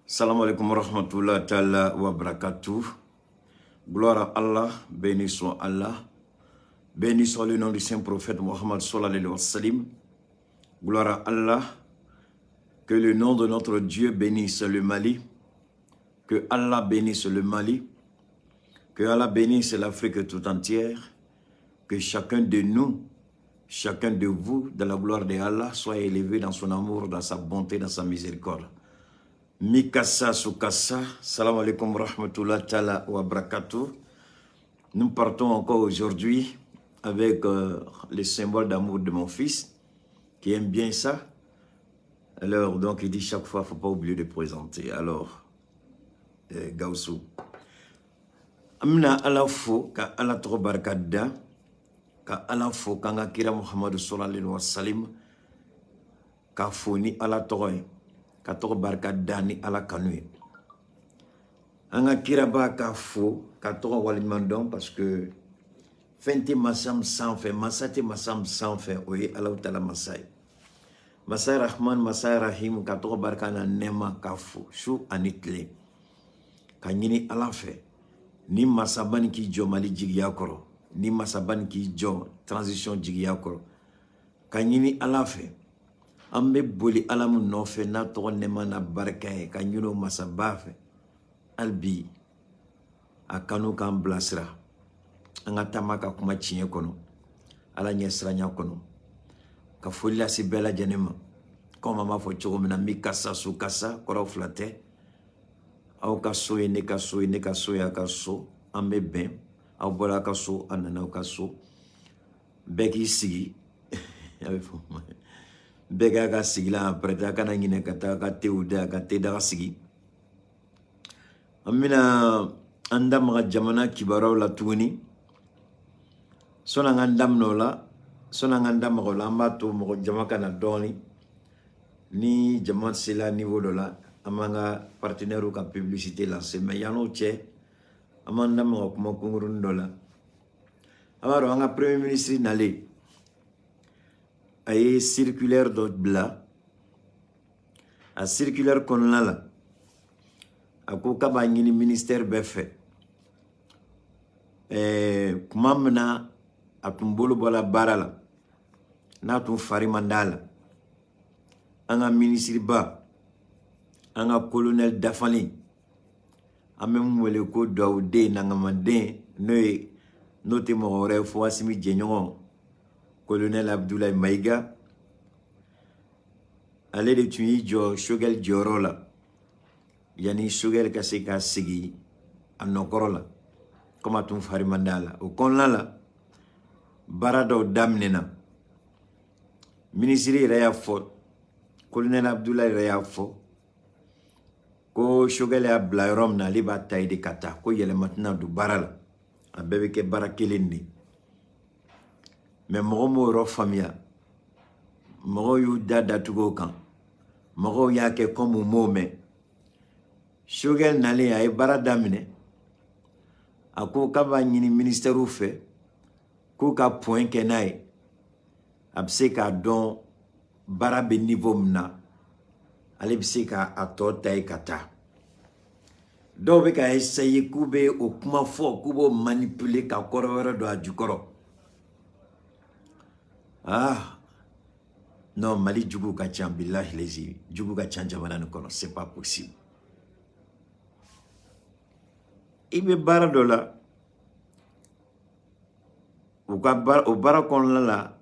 Salam alaikum wa rahmatullahi ta'ala wa barakatuh. Gloire à Allah, béni soit Allah. Béni soit le nom du saint prophète Mohammed sallallahu alayhi wa sallam. Gloire à Allah. Que le nom de notre Dieu bénisse le Mali. Que Allah bénisse le Mali. Que Allah bénisse l'Afrique tout entière. Que chacun de nous, chacun de vous, dans la gloire de Allah, soit élevé dans son amour, dans sa bonté, dans sa miséricorde. Mikasa Sukasa, salam alaikum rahmatullah ta'ala wa barakatuh. Nous partons encore aujourd'hui avec le symbole d'amour de mon fils, qui aime bien ça. Alors, donc, il dit chaque fois, il ne faut pas oublier de présenter. Alors, Gaussou. Amna ala fo, ka ala toko barakada, ka ala fo, ka nga kira Muhammad sallallahu alayhi wa sallam, ka fo ni ala toko ka toko barakada ni ala kanue. Anga kira ba ka fo, ka toko walimandon, parce que fente masam sans fait, masate masam sans fait, oye ala utala masai. Masai Rahman, Masai Rahim, ka toko barakana nema ka fo, shu anitle. Ka nyini ala fe. Ni masabani ki jo mali jigiya koro, ni masabani ki jo transition jigiya koro. Ka nyini ala fe. Ambe boli alamu nofe na to nema na barakaye ka nyuno masabafe albi akanu kan blasra anga tamaka kuma chinye kono ala nyesra nya kono ka folia si bela janema koma ma fo chogo mina mikasa su kasa koro flate au ka so ne ka so ne ka so ya ka so ambe ben au bola ka so anana ka so beki sigi ave fo bega ka sigila preta kana nyine kata ka teuda ka te daga sigi amina anda maga jamana kibaraw la tuni sona ngandam no la sona ngandam mago lamba to mago jamaka na doni ni jamat sela niveau de la amanga partenaire ka publicité lancé mais yano che amanda mago kuma kungurun dola amaro anga premier ministre nale aye circulaire do bla a circulaire konna la ako kaba ngini ministère befe kumamna atumbolo bola barala na tu fari mandala anga ministre ba anga colonel Dafali amem wele ko dawde nanga mande noy noté mo hore fo asimi jenyon colonel Abdoulaye Maïga, allez de tuer Jo Shogel Diorola, Yani Shogel Kaseka Sigi, Anokorola, comme à ton farimandala, au Konlala, Barado Damnena, Ministre Rayafo, colonel Abdoulaye Rayafo, Ko Shogel Ablayrom na liba taille de Kata, ko yele maintenant du Barala, a bébé ke Barakelindi. Mais mogo ro famia mogo yu dada tugo kan mogo yake comme mome shogel nale ay bara damine ako kaba nyini ministère ou fait ko ka point kenai abse ka don bara be niveau mna ale bse ka atota e kata do be ka essayer kube o kuma fo kubo manipuler ka korowero do ajukoro. Ah, non, Mali Djougou Kachan, Billah, les Djougou Kachan, Jamana, c'est pas possible. Il me barre de là. Au barakon là,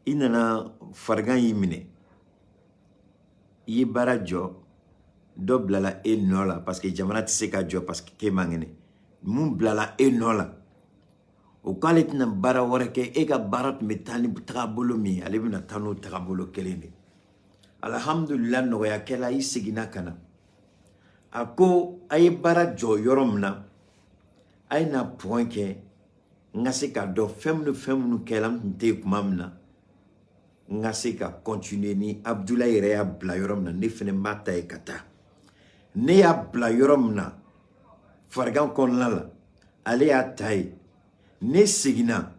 il n'a fargan yimine. Il barajo, double la et nola, parce que Jamana tisse ka jo, parce que Kemangene. Moun blala et nola. O kale tina bara warake ega barat metani trabolo mi alebina tano trabolo kelene alhamdulillah no ya kela isigina kana ako ay bara jo yoromna ay na point ke ngase ka do femnu kelam nte kumamna ngase ka continuer ni Abdoulaye Reya bla yoromna ne fene mata e kata ne ya bla yoromna fargan konlala ale ya tay ne sigina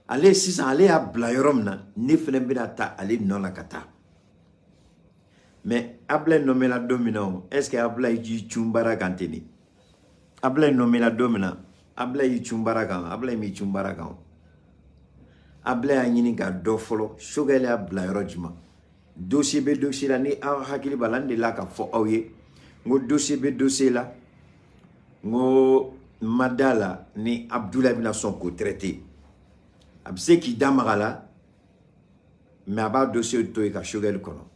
ale sisan ale ya bla yorom na ne fene bina ta ale nona kata Mais Ablaye nommé la dominant, est-ce que Ablaye dit Chumbara Kantini? Ablaye nommé la dominant, Ablaye Chumbara Kan, Ablaye mi Chumbara Kan. Ablaye a yini ka dofolo, Shogel Ablaye Rojima. Dossier be dossier la ni a hakili balande la ka fo awye. Ngo dossier be dossier la, ngo Madala ni Abdoulaye bin Sonko traité. Abse ki damagala, mais aba dossier to ka Shogel kono.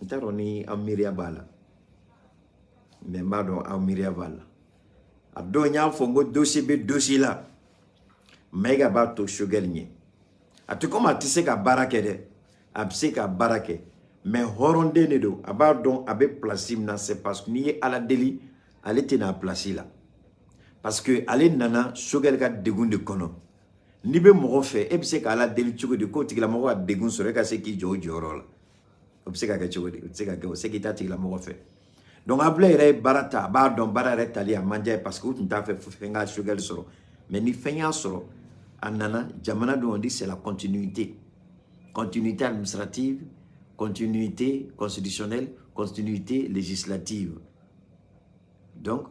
Ntaro ni Amiria Bala. Mais mbado Amiria Bala. Abdo nya fongo dossier be dossier la. Mega ba to Shogel nye. Atu koma tise ka barake de. Abse ka barake. Mais horonde ne do. Abadon abe plasim na c'est parce que ni ala deli ale te na plasi la. Parce que ale nana Shogel ka degun de kono. Ni be mogo fe e bise ka ala deli chugo de ko tigila mogo degun sore ka se ki jo joro la. Obseka ka chugo de, obseka ka se ki ta tigila mogo fe. Donc Ablaye re barata abadon barare tali a manja parce que ou t'a fait fenga Shogel soro. Mais ni fenya soro anana jamana do on dit c'est la continuité. Continuité administrative, continuité constitutionnelle, continuité législative. Donc,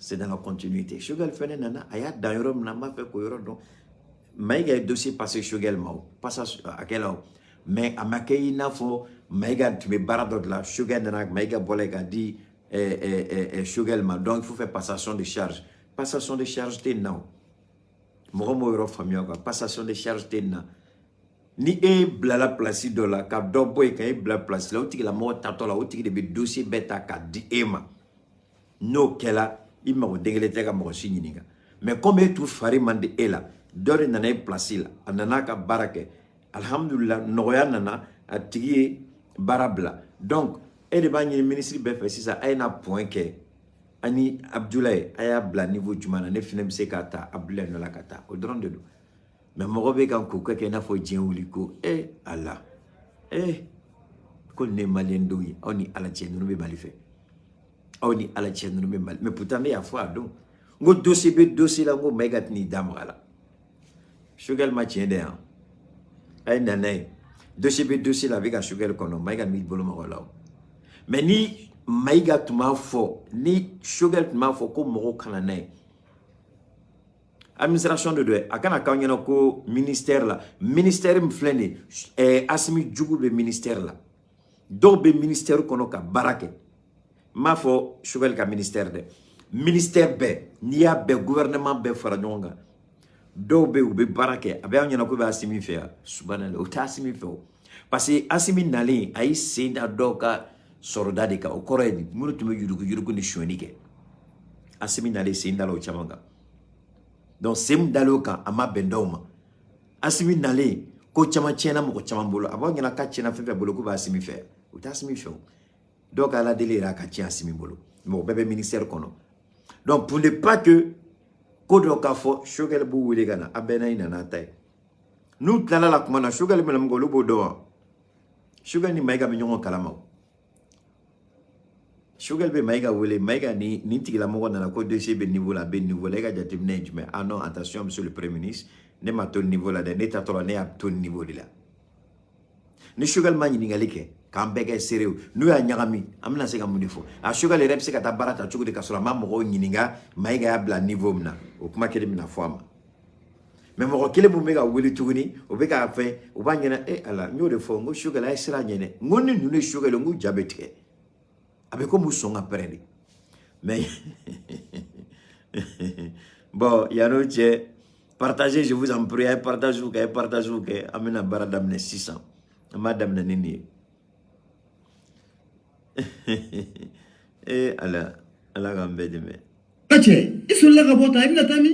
c'est dans la continuité. Shogel fene nana, aya d'ailleurs n'a fait koyoro donc maïga dossier passé Shogel mao, passe à quel heure. Mais à makei na fo maïga tu me baradot là, Shogel nana maïga bolega dit Shogel ma, donc il faut faire passation de charge. Passation de charge t'es non. Momo yoro famille quoi, passation de charge t'es non. Ni e blala place de la ka dobo e ka e blala place la outi la mo tato la outi de dossier beta ka di ema no kela ima ko dengele teka mo sinyininga mais comme e tout fari mande ela dore nana e place la anana ka barake alhamdulillah noya nana atigi barabla donc e de bani ministre be fait ça ay na point que ani Abdoulaye aya bla niveau jumana ne finem se kata Abdoulaye no la kata au drone de do. Mais mon robé quand coco qui n'a pas dit ouliko Allah qu'on est malien douille on y à la tienne nous mal fait on y à la tienne nous mal mais pourtant il y a foi donc go dossier là go méga ni damala Shogel ma tient derrière ay nanay dossier là avec un Shogel kono méga 1000 boloma là mais ni méga tuma fo ni Shogel tuma fo ko mo kananay administration de deux akana kanyana ko ministère la ministère mfleni asimi djugu be ministère la do be ministère kono ka barake ma fo Shogel ka ministère de ministère be niya be gouvernement be faranonga do be ube barake abe anyana ko be asimi fe subhanallah o ta asimi fe parce que asimi nali ay senda doka soroda de ka o koredi munu tume yurugu ni shonike asimi nali senda lo chamanga. Donc c'est m'daloka ama bendoma asimi nale ko chama chena mo chama bolo abo ngina ka chena fefe bolo ko ba asimi fe o ta asimi fe donc ala delira ka chi asimi bolo mo bebe ministère kono donc pour ne pas que kodo ka fo Shogel bu wule gana abena ina na tay nous tala la kuma na Shogel me lam golo bodo Shogel ni maiga me nyongo kalama Shogel be maiga wele maiga ni tigila mo na ko dossier be niveau la jati manage mais ah non attention monsieur le premier ministre ne ma ton niveau la de ne ta to ne a ton niveau de la ni Shogel mani ni ngalike kambega sérieux nous ya nyagami amna se ka munifo a Shogel rep se ka tabarata chugo de kasura mammo ko nyininga maiga ya bla niveau mna o kuma kede mina fama mais mo ko kele bu mega wele tuguni o be ka fe o banyana ala nyode fo ngo Shogel ay sira nyene ngoni nune Shogel ngo jabete avec comme son après mais bon il y a d'autres partagez je vous en prie partagez amena baradam 600 madame nini ala gambe de me ache isulla ka bota ibna tami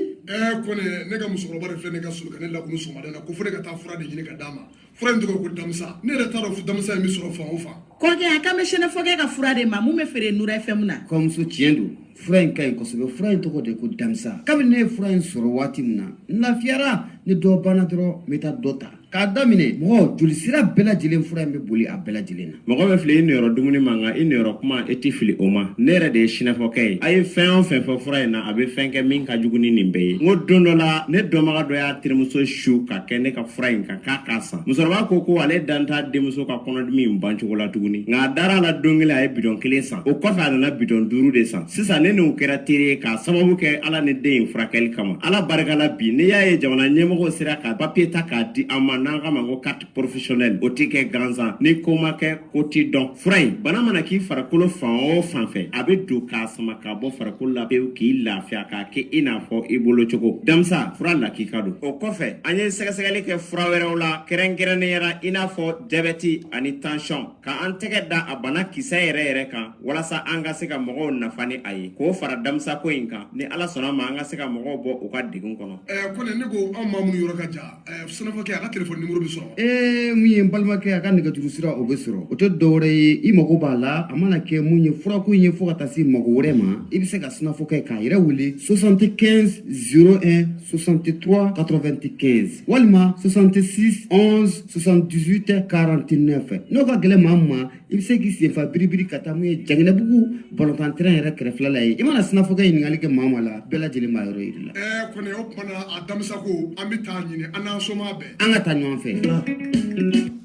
kone ne ga musoro bare fe ne ga sulu kan la ko musoma dana ko fure ka ta fura de jini ka dama fura ndo ko damsa ne re taro fu damsa mi soro fa ofa ko ke akame shene foge ka fura de ma mu me fere nura fm na ko muso tiendo fura en kay ko so fura en to ko de ko damsa kabi ne fura en soro wati muna na fiara ni do bana dro meta dota k'a daminɛ mɔgɔ joli sira bɛɛ lajɛlen fura in bɛ boli a bɛɛ lajɛlen na. mɔgɔ bɛ filɛ i niyɔrɔ dumuni ma nka i niyɔrɔ kuma i tɛ fili o ma ne yɛrɛ de ye sinafɔkɛ ye a ye fɛn o fɛn fɔ fura in na a bɛ fɛn kɛ min ka jugu ni nin bɛɛ ye n ko don dɔ la ne dɔnbaga dɔ y'a terimuso su ka kɛ ne ka fura in kan k'a san musokɔrɔba ko ale dan t'a denmuso ka kɔnɔdimi in ban cogo la tuguni nka a dara la don kelen a ye bidɔn 1 san o kɔfɛ a nana bidɔn 5 de san sisan ne n'o kɛra teri ye k'a sababu kɛ ala ni den in furakɛli kama ala barika la bi ne y'a ye jamana ɲɛmɔgɔ sera ka papiye ta k'a di an ma n'an k'a ma ko carte professionnelle o tɛ kɛ gansan ni ko ma kɛ ko t'i dɔn fura in bana mana k'i farikolo fan o fan fɛ a bɛ don k'a sama k'a bɔ farikolo la pewu k'i lafiya k'a kɛ i n'a fɔ i bolo cogo damisa fura lakika don o kɔfɛ an ye sɛgɛsɛgɛli kɛ fura wɛrɛw la kɛrɛnkɛrɛnnenya i n'a fɔ diabète ani tension ka an tɛgɛ da a bana kisɛ yɛrɛ kan walasa an ka se ka mɔgɔw nafa ni a ye k'o fara damisa ko in kan ni ala sɔnna ma an ka se ka mɔgɔw bɔ u ka degun kɔnɔ. Kone ne ko an maa minnu yɔrɔ ka jan Sanafɔkɛ a ka téléphone numéro bɛ sɔrɔ. Mun ye n balimakɛ a ka nɛgɛjuru sira o bɛ sɔrɔ o tɛ dɔwɛrɛ ye i mago b'a la a mana kɛ mun ye furako in ye fo ka taa se mago wɛrɛ ma i bɛ se ka Sanafɔkɛ k'a yɛrɛ wele 75 01 63 95 walima 66 11 78 49 n'o ka gɛlɛn maa ma i bɛ se k'i senfa biribiri ka taa mun ye Jaginɛbugu balontan terrain yɛrɛ kɛrɛfɛla la ye i mana Sanafɔkɛ ɲininkali kɛ maa la bɛɛ lajɛlen b'a yɔrɔ yiri la. Kone o kumana a damisa ko an bɛ taa ɲini an n'an soma bɛɛ. An ka taa ɲɔgɔn fɛ.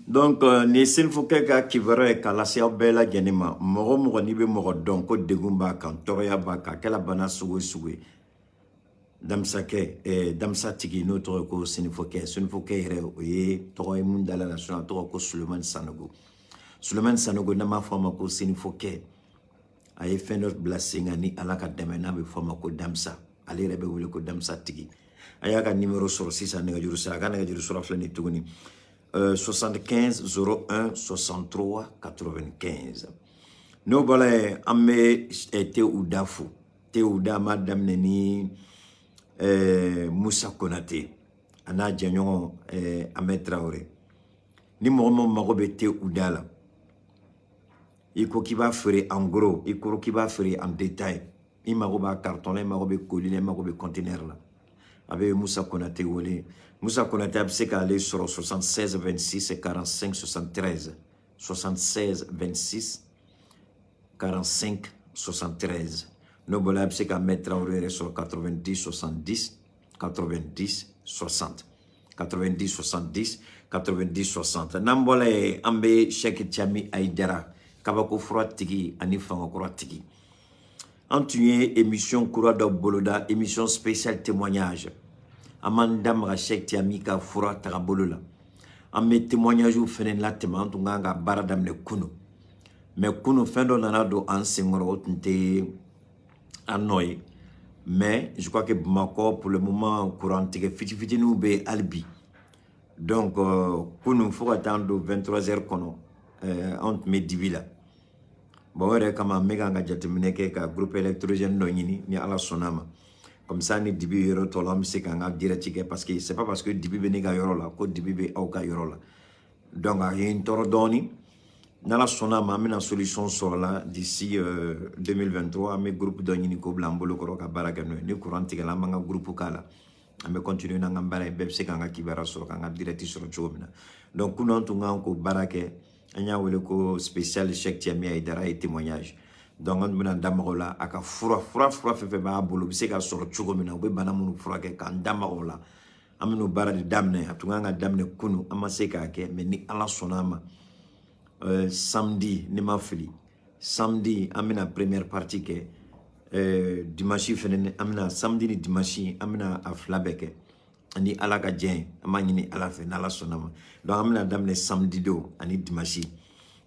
Donc ni Senufɔkɛ ka kibaruya ye k'a lase aw bɛɛ lajɛlen ma mɔgɔ o mɔgɔ n'i bɛ mɔgɔ dɔn ko degun b'a kan tɔɔrɔya b'a kan a kɛla bana sugu o sugu ye damisa tigi n'o tɔgɔ ye ko Senufɔkɛ yɛrɛ o ye tɔgɔ ye mun dala la sinon a tɔgɔ ko Sulemani Sanogo n'an b'a fɔ a ma ko Senufɔkɛ a ye fɛn dɔ bila sen kan ni ala ka dɛmɛ n'a bɛ fɔ a ma ko damisa ale yɛrɛ bɛ wele ko damisa tigi a y'a ka numéro sɔrɔ sisan nɛgɛjuru sira a ka nɛgɛjuru sira filɛ nin tuguni 75 01 63 95 n'o bɔra yen an bɛ Teuda fo Teuda an b'a daminɛ ni Musa Konate a n'a jɛɲɔgɔn Ahmed Traoré ni mɔgɔ min mago bɛ Teuda la i ko k'i b'a feere en gros i ko k'i b'a feere en détail i mago b'a carton la i mago bɛ colis la i mago bɛ conteneur la a bɛ Musa Konate wele Musa Konate a bɛ se k'ale sɔrɔ 76 26 45 73 76 26 45 73 n'o bɔra a bɛ se ka Ahmed Traoré yɛrɛ sɔrɔ 90 70 90 60 90 70 90 60 n'an bɔra yen an bɛ Sheikh Thiami Aidara kabako fura tigi ani fangakura tigi an tun ye émission kura dɔ boloda émission spéciale témoignage an m'an da maga Sheikh Thiami ka fura taga bolo la an bɛ témoignage fɛnɛ latɛmɛ an tun kan ka baara daminɛ kunu mais kunu fɛn dɔ nana don an senkɔrɔ o tun tɛ an nɔ ye mais je crois que Bamakɔ pour le moment courant tigɛ fitiniw bɛ hali bi donc kunu fo ka taa don 23h kɔnɔ an tun bɛ dibi la bon yɛrɛ kama n bɛ kan ka jateminɛ kɛ ka groupe électrogène dɔ ɲini ni ala sɔnna ma comme ça ni dibi yɔrɔ tɔ la an bɛ se k'an ka direct kɛ parce que c'est pas parce que dibi bɛ ne ka yɔrɔ la ko dibi bɛ aw ka yɔrɔ la donc a ye n tɔɔrɔ dɔɔni n'ala sɔnna ma an bɛna solution sɔrɔ la d'ici 2023 an bɛ groupe dɔ ɲini k'o bila an bolo kɔrɔ ka baara kɛ n'o ye ni courant tigɛla an b'an ka groupe k'a la an bɛ continuer n'an ka baara ye bɛɛ bɛ se k'an ka kibaruya sɔrɔ k'an ka direct sɔrɔ cogo min na donc kunu an tun kan k'o baara kɛ an y'a wele ko spécial Sheikh Thiami Aidara ye témoignage donc an bɛna da maga o la a ka fura fɛn fɛn b'a bolo u bɛ se ka sɔrɔ cogo min na u bɛ bana minnu furakɛ k'an da maga o la an bɛn'o baara de daminɛ a tun kan ka daminɛ kunu an ma se k'a kɛ mais ni ala sɔnna a ma samedi ni ma fili samedi an bɛna première partie kɛ dimanche fɛnɛ an bɛna samedi ni dimanche an bɛna a fila bɛɛ kɛ ani ala ka jɛn an b'a ɲini ala fɛ n'ala sɔnna ma donc an bɛna daminɛ samedi don ani dimanche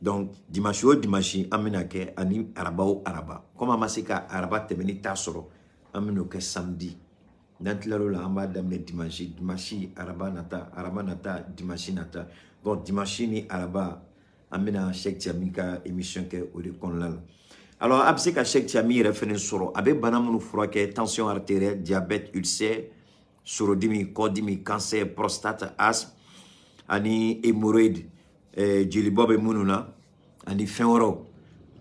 donc dimanche o dimanche an bɛna kɛ ani araba o araba comme an ma se ka araba tɛmɛni ta sɔrɔ an bɛn'o kɛ samedi n'an tilal'o la an b'a daminɛ dimanche araba nata dimanche nata donc dimanche ni araba an bɛna Sheikh Thiami ka émission kɛ o de kɔnɔna la alors a bɛ se ka Sheikh Thiami yɛrɛ fɛnɛ sɔrɔ a bɛ bana minnu furakɛ tension artérielle diabète ulcère sorodimi kɔdimi cancer prostate asthme ani hémorroïde jelibɔ bɛ minnu na ani fɛn wɛrɛw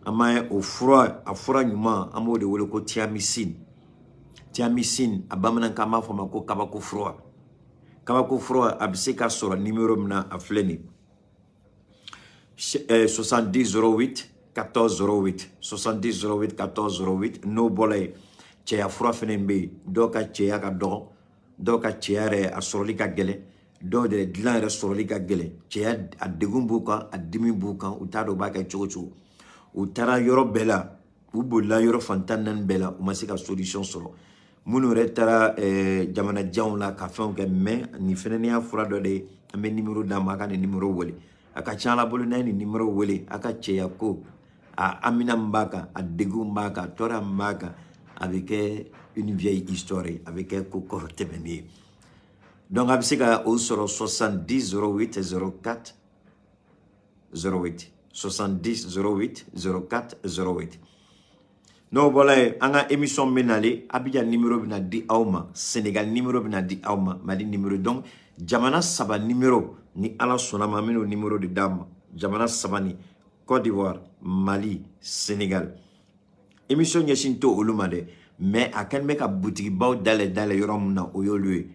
an b'a o fura a fura ɲuman an b'o de wele ko thiamicine a bamanankan b'a fɔ ma ko kabako fura kabako fura a bɛ se ka sɔrɔ numéro min na a filɛ nin 70 08 14 08 70 08 14 08 n'o bɔra yen cɛya fura fɛnɛ bɛ yen dɔw ka cɛya ka dɔgɔ dɔw ka cɛya yɛrɛ a sɔrɔli ka gɛlɛn dɔw de dilan yɛrɛ sɔrɔli ka gɛlɛn cɛya a degun b'u kan a dimi b'u kan u t'a dɔn u b'a kɛ cogo cogo u taara yɔrɔ bɛɛ la u bolila yɔrɔ fantan naani bɛɛ la u ma se ka solution sɔrɔ minnu yɛrɛ taara jamana janw la ka fɛnw kɛ mais nin fɛnɛ y'a fura dɔ de ye an bɛ numéro d'a ma a ka nin numéro wele a ka ca ala bolo n'a ye nin numéro wele a ka cɛya ko a amina min b'a kan a degun b'a kan tɔɔrɔ min b'a kan a bɛ kɛ une vieille histoire ye a bɛ kɛ ko kɔrɔ tɛmɛnen ye donc a bɛ se ka o sɔrɔ 70 08 04 08 70 08 04 08 n'o bɔra yen an ka émission bɛ nalen Abidjan numéro bɛna di aw ma Sénégal numéro bɛna di aw ma Mali numéro donc jamana saba numéro ni ala sɔnna ma min'o numéro de d'a ma jamana saba ni Côte d'Ivoire Mali Sénégal émission ɲɛsin to olu ma dɛ mais a kɛlen bɛ ka butigibaw dayɛlɛ yɔrɔ min na o y'olu ye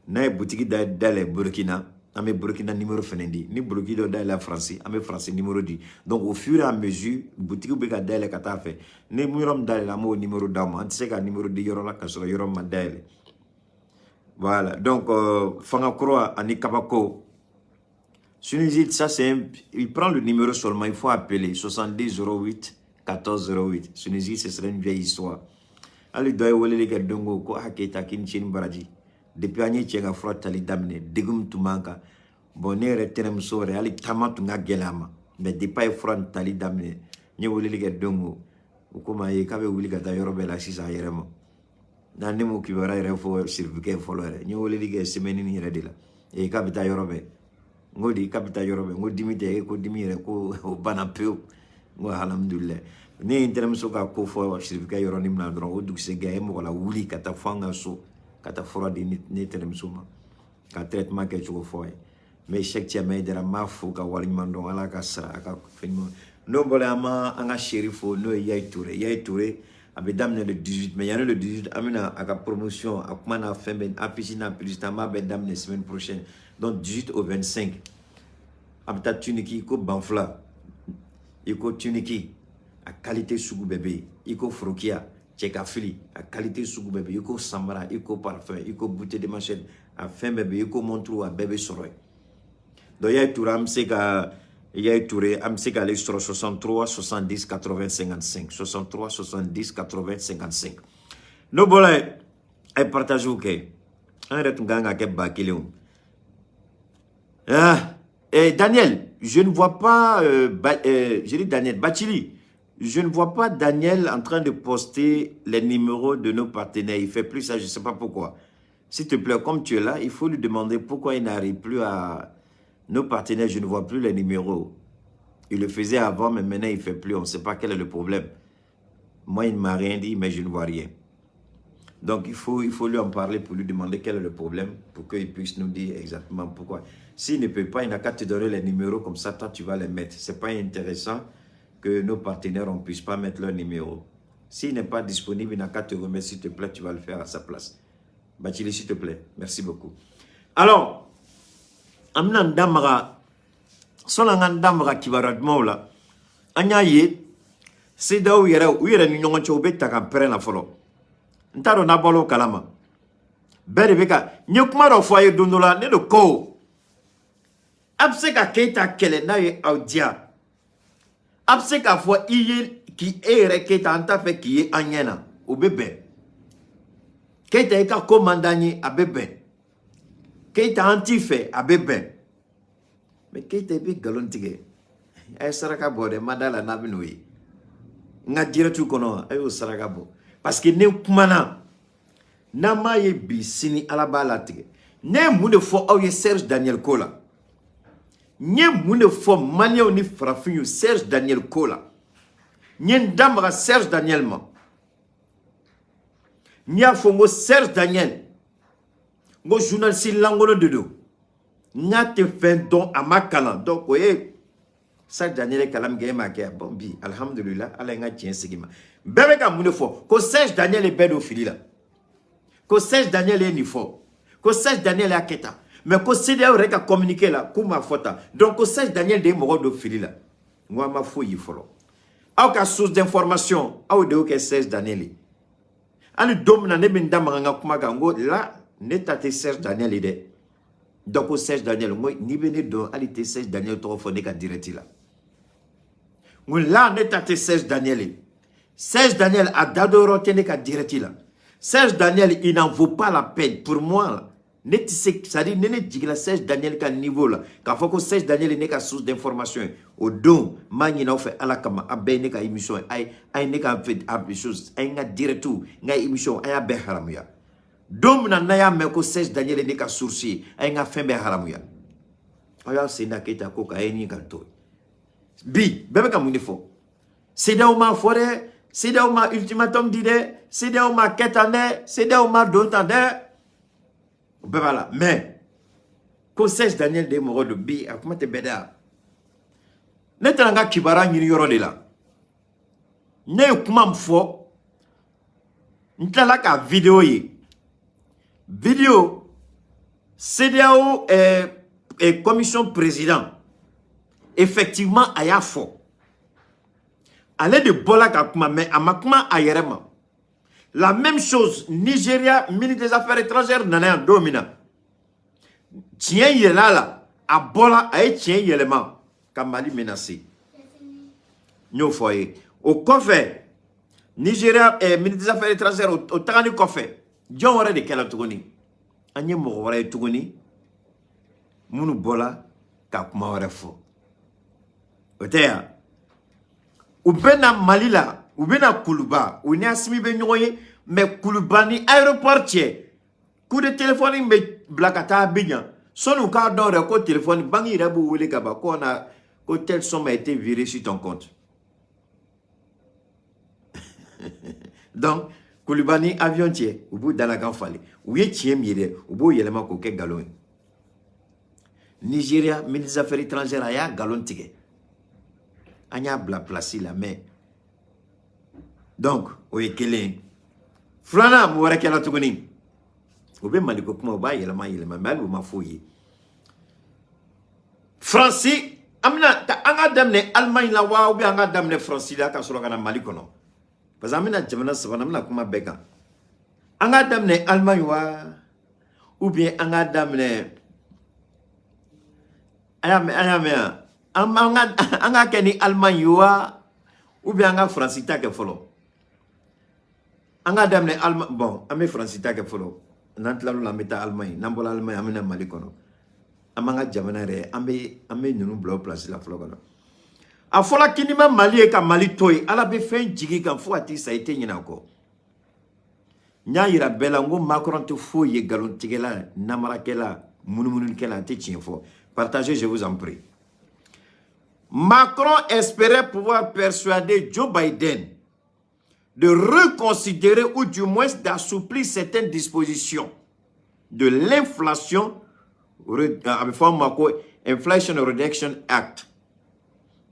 n'a ye butigi dayɛlɛ Burkina an bɛ Burkina numéro fɛnɛ di ni butigi dɔ dayɛlɛ France an bɛ France numéro di donc au fur et à mesure butigi bɛ ka dayɛlɛ ka taa fɛ ni yɔrɔ min dayɛlɛ an b'o numéro d'a ma an tɛ se ka numéro di yɔrɔ la ka sɔrɔ yɔrɔ min ma dayɛlɛ voilà donc fangakura ani kabako Sunizit, ça c'est il prend le numéro seulement, il faut appeler 70 08 14 08. Sunizit, ce serait une vieille histoire. Ali doit wole les gars dongo ko haketa kin chin baraji. Depuis anye tchenga froid tali damne degum tumanka. Bonere tenem sore ali tamatu nga gelama. Mais depuis froid tali damne nye wole les gars dongo. Ukuma ye kabe wuli gata yorobe la sisa yeremo. Na nemo kibara yere fo sirvike folore. Nye wole les gars semeni ni yere dila. E kabe ta yorobe. Ngodi kapita yorobe ngodi dimite ko dimire ko bana peu ngo alhamdulillah ni interem so ka ko fo shirika yoro nim na dron o dugse ga mo wala wuli kata fanga so kata fora di ni interem so ma ka traitement ke chugo fo mais chaque tia me dera ma fo ka wali mando ala ka sara ka finmo no bole ama anga sherifo no yay touré abe damne le 18 mais yana le 18 amina aka promotion akuma na fembe affichina président be damne semaine prochaine donc 18 au 25 abta tuniki ko banfla iko tuniki a qualité sugu bébé iko frokia cheka fili a qualité sugu bébé iko samara iko parfum iko bouteille de machette a fin bébé iko montrou a bébé soroy donc yay touram c'est ka yay touré am c'est ka les 63 70 80 55 63 70 80 55 no bolay ay partage ou ke un retunganga ke bakilum. Daniel, je ne vois pas, je dis Daniel, Bachili, je ne vois pas Daniel en train de poster les numéros de nos partenaires. Il fait plus ça, je ne sais pas pourquoi. S'il te plaît, comme tu es là, il faut lui demander pourquoi il n'arrive plus à nos partenaires. Je ne vois plus les numéros. Il le faisait avant, mais maintenant il ne fait plus. On ne sait pas quel est le problème. Moi, il ne m'a rien dit, mais je ne vois rien. Donc, il faut lui en parler pour lui demander quel est le problème, pour qu'il puisse nous dire exactement pourquoi. S'il ne peut pas, il n'a qu'à te donner les numéros, comme ça, toi, tu vas les mettre. Ce n'est pas intéressant que nos partenaires, on ne puisse pas mettre leurs numéros. S'il n'est pas disponible, il n'a qu'à te remettre, s'il te plaît, tu vas le faire à sa place. Bachili, s'il te plaît. Merci beaucoup. Alors, Amnan Damara, Solangan Damara Kibaradmo, là, Anyaye, c'est là où il y a une union qui a pris la follow. Ntaro na bolo kalama bere beka nyekuma ro foyer dondola ne do ko abseka keita kele na ye audia abseka fo iye ki ere keita anta fe ki anyena o bebe keita eka komandani abebe keita anti fe abebe me keita be galontige ay saraka bode madala na binoi nga diretu kono ayo saraka bo. Parce que ne kumana nama ye bi sini alaba latige ne munde fo aw ye Serge Daniel Kola ne munde fo manyo ni frafinyo Serge Daniel Kola nyen damra Serge Daniel ma nya fongo Serge Daniel ngo journaliste langono dedo nya te fin don amakala donc oye Serge Daniel kalam ge ma ke bombi alhamdulillah ala nga tien sigima bébé ka mune fo ko Serge Daniel est pédophile là ko Serge Daniel est ni fo ko Serge Daniel est aketa mais ko CEDEAO rek a communiqué là kuma fota donc ko Serge Daniel de mo do fili là moi ma fo yi folo aw ka source d'information aw de ko Serge Daniel ani domna ne bin damanga kuma ga ngo là ne tate Serge Daniel de donc ko Serge Daniel ngo ni bene do ali te Serge Daniel to fo de ka direct là ngo là ne tate Serge Daniel a d'adoro tene ka direct là Serge Daniel il n'en vaut pas la peine pour moi là. Ça dit, ne Serge Daniel qu'à niveau là. Quand faut que Serge Daniel n'est qu'à source d'information. Au don, mani n'a fait à la kama, à ben n'est qu'à émission, à n'est qu'à fait à des choses, à n'a dire tout, n'a émission, à ben haramuya. Dom n'a ya mais que Serge Daniel n'est qu'à sourcier, à n'a fait ben haramuya. Alors c'est n'a qu'à coca et ni canto. Bi, bébé comme il faut. C'est là où ma forêt, c'est là où ma ultimatum d'idée, c'est là où ma quête année, c'est là où ma d'autant. Voilà, mais ko Serge Daniel de moro de bi akuma te beda netanga kibara nyini yoro de la ne kuma mfo ntala ka vidéo CEDEAO et commission président effectivement aya fo ale de bola ka kuma mais amakuma ayerema. La même chose, Nigeria, ministre des Affaires étrangères, nana domina. Tien yela la, a bola a tien yelema, Kamali menacé. Nous foyer. Au coffre, Nigeria, ministre des Affaires étrangères, au Tangani coffre. John aurait de quel tourni. Anye mourrait tourni. Mounou bola, kapma aurait faux. Otea. Ou bena Malila. Ou bien à Koulouba, ou n'y a simi benyoye, mais Koulouba ni aéroport tiers. Coup de téléphone, mais blakata bignan. Son ou cas d'or, le téléphone, bangi rabou ou les gaba, qu'on a, que telle somme a été virée sur ton compte. Donc, Koulouba ni avion tiers, au bout dans la grande fallée. Ou y est mire, au bout y a le manque au galon. Nigeria, ministre des Affaires étrangères, aya galon tige. Anya bla placé la main. Donc, oui, quel Flana, moi, qu'elle a tout connu. Ou bien, Maliko, comment va, il a mal ou ma fouille. Francis, amina, anga damne, Allemagne la wa, ou bien anga damne, Francis, la, quand on a Malikono. Parce que amina, jamana, savanamna, kuma beka. Anga damne, Allemagne wa, ou bien anga damne, anga keni Allemagne wa, ou bien anga Francis, ta ke follow. Anga damne Allemagne, bon, ame Francis ta ke follow. Nantlalo la meta Allemagne, nambola Allemagne, amina Malikono. Amanga jamana re, ame nunu blow place la follow. A fola kinima Mali e ka Mali toy, ala be fen jigi kan fo ati sa ite nyina ko. Nya ira bela ngo Macron te fo ye galon tigela, namara kela, munu kela te tien fo. Partagez, je vous en prie. Macron espérait pouvoir persuader Joe Biden de reconsidérer ou du moins d'assouplir certaines dispositions de l'inflation, Inflation Reduction Act.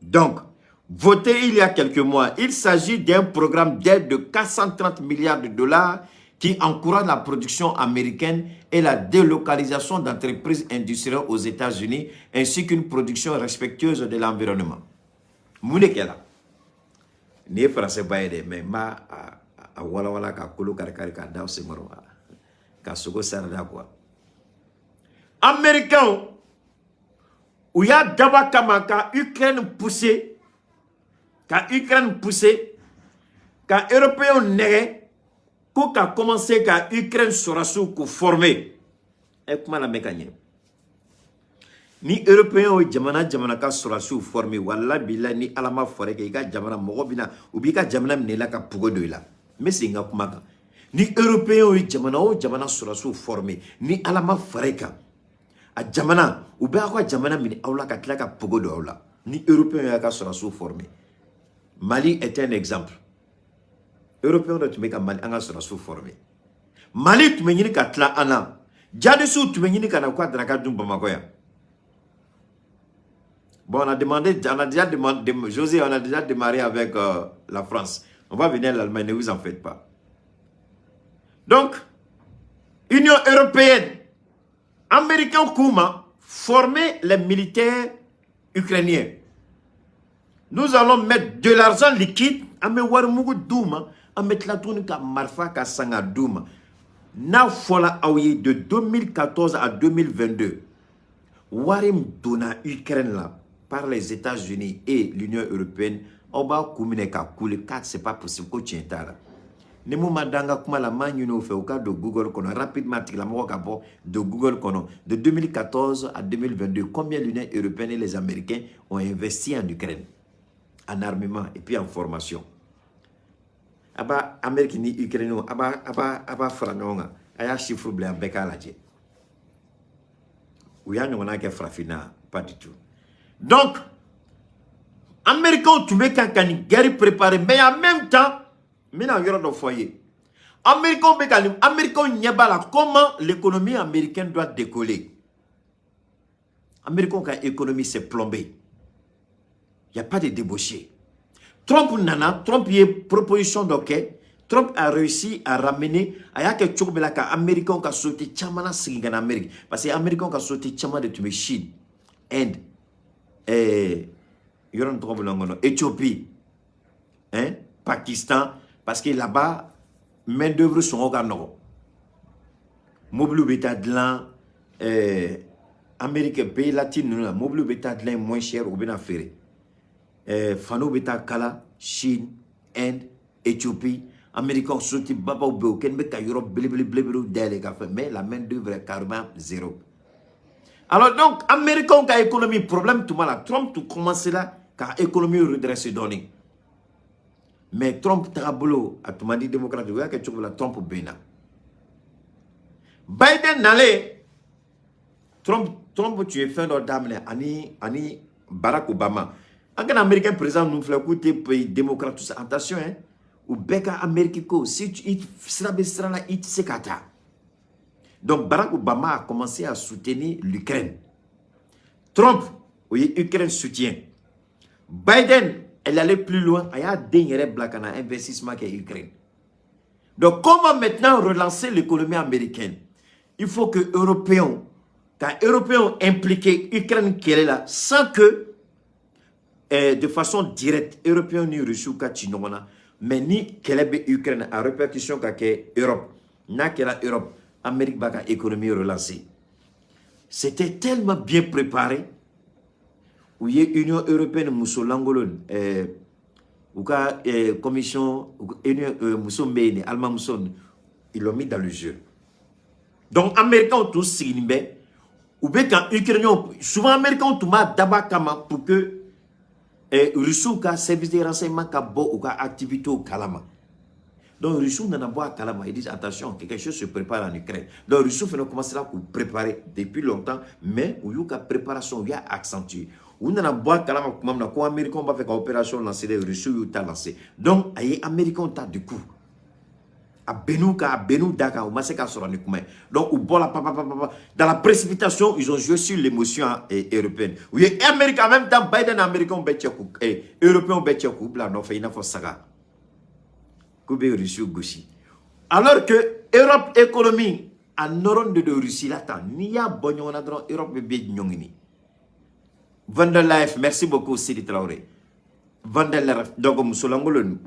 Donc, voté il y a quelques mois, il s'agit d'un programme d'aide de 430 milliards de dollars qui encourage la production américaine et la délocalisation d'entreprises industrielles aux États-Unis, ainsi qu'une production respectueuse de l'environnement. Mounekela. Ni français baye mais ma a wala ka kolo karikari ka daw semoro ka sogo sarada quoi. Américain où ya daba kama ka Ukraine poussé ka européen nege ko ka commencé ka Ukraine sera sous ko former et comment la mécanique ni européen o jamana ka sera sous former walla billah ni alama fore ke ga jamana mogo bina ubi ka jamana minela ka pugo doila mais c'est nga kuma ni européen o jamana sera sous former ni alama fore ka a jamana ubi ka jamana min awla ka tla ka pugo do awla ni européen ya ka sera sous former. Mali est un exemple. Européen de tumeka Mali anga sera sous formé. Mali tumenyini ka tla ana. Jadisu tumenyini ka na kwa draka dumba makoya. Bon, on a déjà demandé, José, on a déjà démarré avec la France. On va venir à l'Allemagne, ne vous en faites pas. Donc, Union européenne, Américains Kouma former les militaires ukrainiens. Nous allons mettre de l'argent liquide, à me warmugu douma, à mettre la tourne ka marfa ka sanga douma. Na fola aouye de 2014 à 2022. Warim dona Ukraine là par les États-Unis et l'Union européenne, oba kumine ka koule 4, c'est pas possible ko tientara. Nemo madanga kuma la manino fait au cas de Google kono rapidement la moko de Google kono de 2014 à 2022 combien l'Union européenne et les Américains ont investi en Ukraine en armement et puis en formation. Aba Amérique ni Ukraine aba franonga aya chiffre blanc beka la dje. Ou ya nyona ke frafina pas du tout. Donc Américains tu me kankani guerre préparée mais en même temps maintenant, il y a un foyer. Américains, comment l'économie américaine doit décoller. Américain, quand l'économie s'est plombée. Il n'y a pas de débauché. Trump, il y a une proposition d'ok. Trump a réussi à ramener, il y a quelque chose que Américains ont sauté tchamana en Amérique. Parce que les Américains ont sauté tchamana de Chine, Inde, Éthiopie, Pakistan. Parce que là-bas, main d'œuvre sont au Ghana. Mobile bêta de l'an, Amérique, pays latino, mobile bêta de l'an moins cher au Bénaféré. Fano bêta Kala, Chine, Inde, Éthiopie, Américains sont des baba ou béo, Ken bêta Europe, blébléblébléblé, mais la main d'œuvre est carrément zéro. Alors donc, Américains ont une économie, problème tout mal. Trump tout commence là, car l'économie redresse donné. Mais Trump trabolo a tout dit démocrate, il y a quelque chose de la Trump bena. Biden n'allait Trump tu es fin d'ordre ani Barack Obama. Un Américain président nous fait écouter pays démocrate tout ça. Attention hein. Ou beka Américain si tu sera là it sekata. Donc Barack Obama a commencé à soutenir l'Ukraine. Trump, oui, Ukraine soutient. Biden elle allait plus loin, il y a un dernier black en investissement qui est Ukraine. Donc, comment maintenant relancer l'économie américaine? Il faut que les Européens, quand les Européens impliqués l'Ukraine qui est là, sans que, de façon directe, Européens ni Russie ou Chinois, mais ni qu'elle est l'Ukraine à répercussion qu'est l'Europe, n'a qu'elle l'Europe, Amérique va économie relancée. C'était tellement bien préparé. Où il y a l'Union européenne, Mousso Langolon, ou la commission, Mousso Mbene, Allemand Mousso, ils l'ont mis dans le jeu. Donc, les Américains ont tous signé, ou bien quand les Ukrainiens, souvent les Américains ont tout mis d'abord pour que les Russes ou le service de renseignement ou l'activité au Kalama. Donc, les Russes n'ont pas de Kalama. Ils disent attention, quelque chose se prépare en Ukraine. Donc, les Russes ont commencé à préparer depuis longtemps, mais il y a une préparation, il y a accentué. On a bois kalama kumamna ko américain va faire opération lancer les Russes ou ta lancé. Donc ay américain ta du coup. A benu daka ou maseka sora ni kuma. Donc ou bola papa dans la précipitation, ils ont joué sur l'émotion européenne. Oui, américain en même temps Biden américain betchekou européen betchekou bla no fait ina fo saga. Koube Russie gauchi. Alors que Europe économie en noron de Russie là tant ni ya bonyo na dron Europe be nyongini. Van der Leyen, merci beaucoup Sidi Traoré. Van der Leyen, donc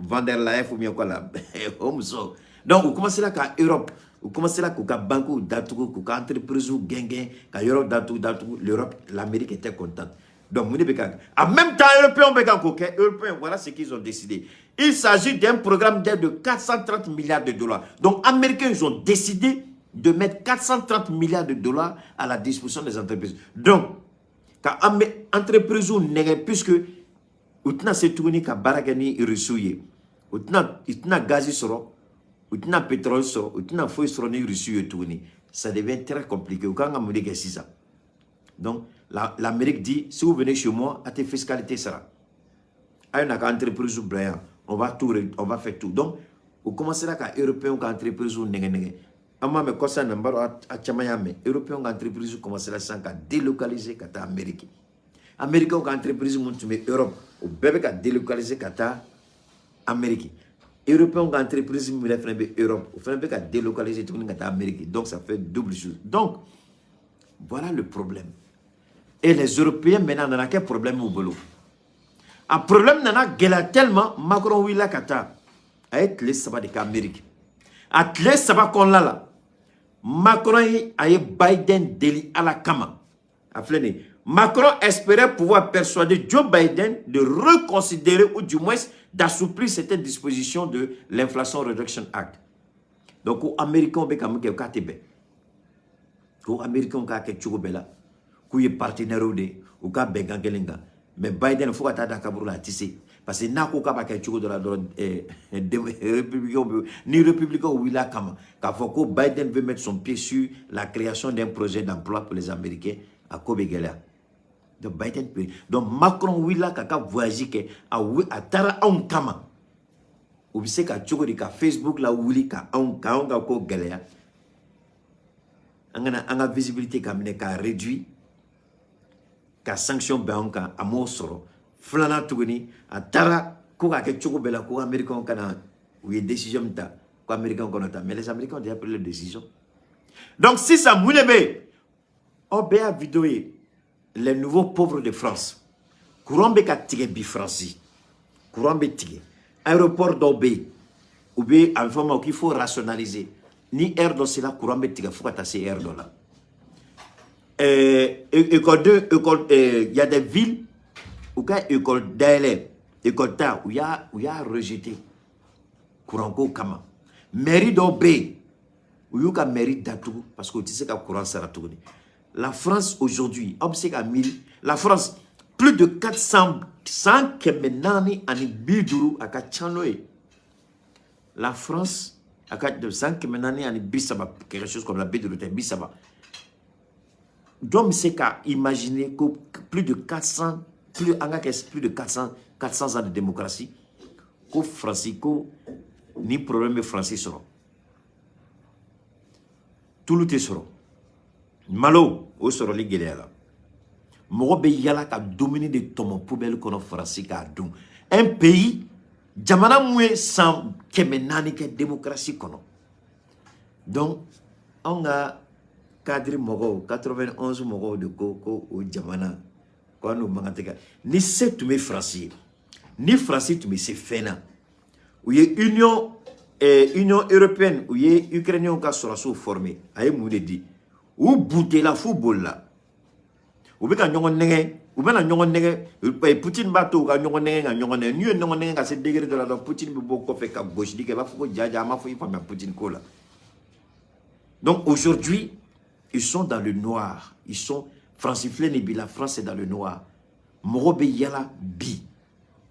Van der Leyen ou bien quoi là. Donc vous commencez là qu'à Europe, vous commencez là qu'à banque datou, qu'à entreprise ou gengen, qu'à Europe datou, l'Europe, l'Amérique était contente. Donc vous n'avez en même temps Européens, voilà ce qu'ils ont décidé. Il s'agit d'un programme d'aide de 430 milliards de dollars. Donc Américains ils ont décidé de mettre 430 milliards de dollars à la disposition des entreprises. Donc quand entreprise ou nègre puisque utna se tourner ka baragani risouye utna gaz soro utna pétrole soro utna feu soro ni risouye tourner ça devient très compliqué quand on me dit ça. Donc l'Amérique dit si vous venez chez moi à tes fiscalité sera à une entreprise brillant on va faire tout. Donc vous commencez là ka européen ka entreprise ou nègre amma me kosa nambaro a chamayame européen entreprise commence la sanka délocaliser kata Amérique américain entreprise montume Europe ou bébé ka délocaliser kata Amérique européen entreprise mu Europe ou fait ka délocaliser tout kata Amérique donc ça fait double chose. Donc Voilà le problème. Et les Européens, maintenant, n'ont quel problème au boulot. Un problème, n'a tellement, Macron, oui, la kata. A été les sabbats de l'Amérique. A les sabbats qu'on l'a là. Macron a eu Biden délit à la Kama. Macron espérait pouvoir persuader Joe Biden de reconsidérer ou du moins d'assouplir certaines dispositions de l'Inflation Reduction Act. Donc, les Américains ont fait un KTB. Les Américains ont fait un KTB. Les partenaires ont fait un KTB. Mais Biden, il faut que tu tissé. Parce que n'a pas de républicain, ni républicain ou il a comme. Quand Biden veut mettre son pied sur la création d'un projet d'emploi pour les Américains à Kobe-Gela. Donc Biden peut. Donc Macron, oui, là, quand voyagé à Tara on kama. Ou bien c'est qu'à Facebook, là, où il y a un ko Gela. On a visibilité qui a réduit. Ka sanction banka amo soro flana tuguni atara ko ka ke choko bela ko américain kana oui décision ta ko américain konata mais les américains ont déjà pris la décision. Donc si ça moulebe obéa vidéo les nouveaux pauvres de France courant be ka tige bi France courant be tige aéroport d'obé ou bien information qu'il faut rationaliser ni air dans cela courant be tige faut ka tasser air dans là. École 2, il y a des villes où il y a école d'élèves, école ta où il y a rejeté courant ko kama. Mairie d'Obé où il y a mairie d'Atou parce que tu sais que courant sera tourné. La France aujourd'hui, la France plus de 400 kemenani ani biduru aka chanoe. La France aka de 100 kemenani ani bisaba quelque chose comme la biduru te bisaba. Donc, c'est qu'à imaginer que plus de 400 ans de démocratie, que Francisco, ni problème français seront. Tout le temps seront. Malo, au sera les guerriers. Morobe yala ka dominer de tomo poubelle qu'on a français ka dun. Un pays, jamana moué sans kemenani ke démocratie kono. Donc, on a cadre mogo 91 mogo de koko au jamana quoi nous mangateka ni c'est tout mes français ni français tout mes c'est fena où y union européenne où y ukrainien ka sera sous formé ay moudé dit ou bouter la football là ou be ka nyongo nenge ou be na nyongo nenge Poutine bato ka nyongo nenge ni nyongo nenge ka se degré de la Poutine be boko fait ka gauche dit que va faut jaja ma faut y pas Poutine ko là. Donc aujourd'hui ils sont dans le noir. Ils sont franciflés et la France est dans le noir. Morobe yala bi.